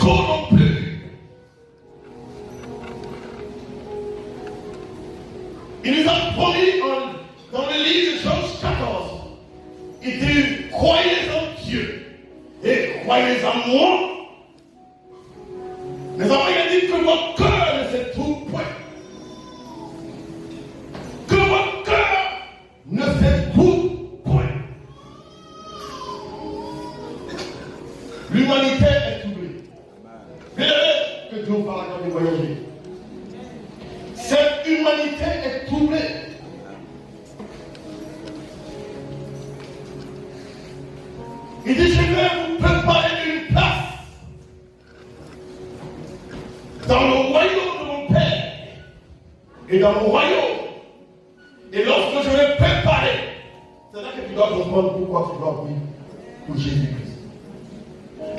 trop non plus. Il nous a promis dans le livre de Genèse 14, il dit, croyez en Dieu et croyez en moi. Mais avant, il a dit que votre cœur ne se trouve point. Que votre cœur ne se trouve point. L'humanité est troublée. Regardez que Dieu parle quand il voyager. Cette humanité est troublée. Il dit, je vais vous préparer une place dans le royaume de mon Père et dans mon royaume. Et lorsque je vais préparer, c'est là que tu dois comprendre pourquoi tu dois vivre pour Jésus-Christ.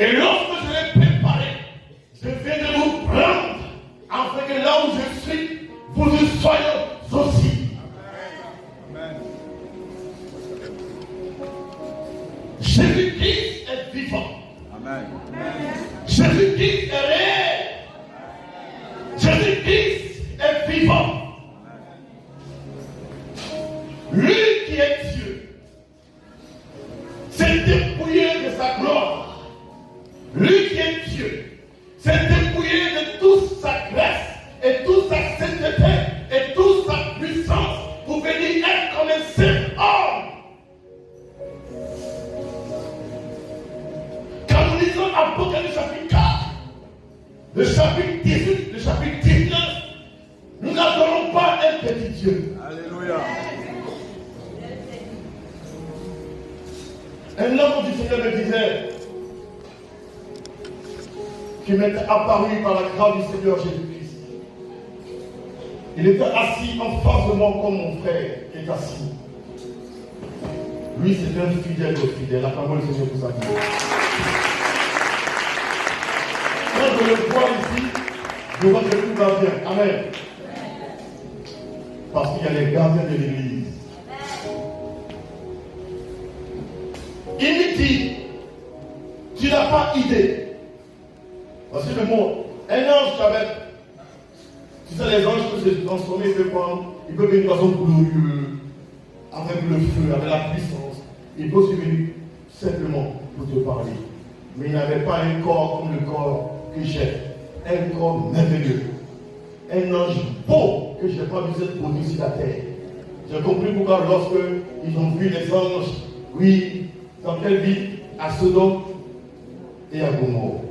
Et lorsque je vais préparer, je viendrai vous prendre afin que là où je suis, vous y soyez aussi. Amen. Jésus-Christ est vivant. Amen. Jésus-Christ est réel. Jésus-Christ est vivant. Lui qui est Dieu s'est dépouillé de sa gloire. Lui qui est Dieu s'est dépouillé de toute sa grâce et toute sa sainteté et toute sa puissance pour venir être comme un simple homme. Quand nous lisons Apocalypse chapitre 4, le chapitre 18, le chapitre 19, nous n'adorons pas un petit Dieu. Alléluia. Un homme du Seigneur me disait, qui m'était apparu par la grâce du Seigneur Jésus-Christ. Il était assis en face de moi comme mon frère est assis. Lui, c'est un fidèle de fidèle. Acclamons le Seigneur pour sa vie. Quand je le vois ici, je vois que tout va bien. Amen. Parce qu'il y a les gardiens de l'église. Il me dit, tu n'as pas idée. Voici le mot. Un ange avec, tu sais, les anges peuvent se transformer, ils peuvent venir de façon glorieuse, avec le feu, avec la puissance. Il peut se venir simplement pour te parler. Mais il n'avait pas un corps comme le corps que j'ai. Un corps merveilleux. Un ange beau que je n'ai pas vu cette beauté sur la terre. J'ai compris pourquoi lorsque ils ont vu les anges, oui, dans quelle ville? À Sodome et à Gomorrhe.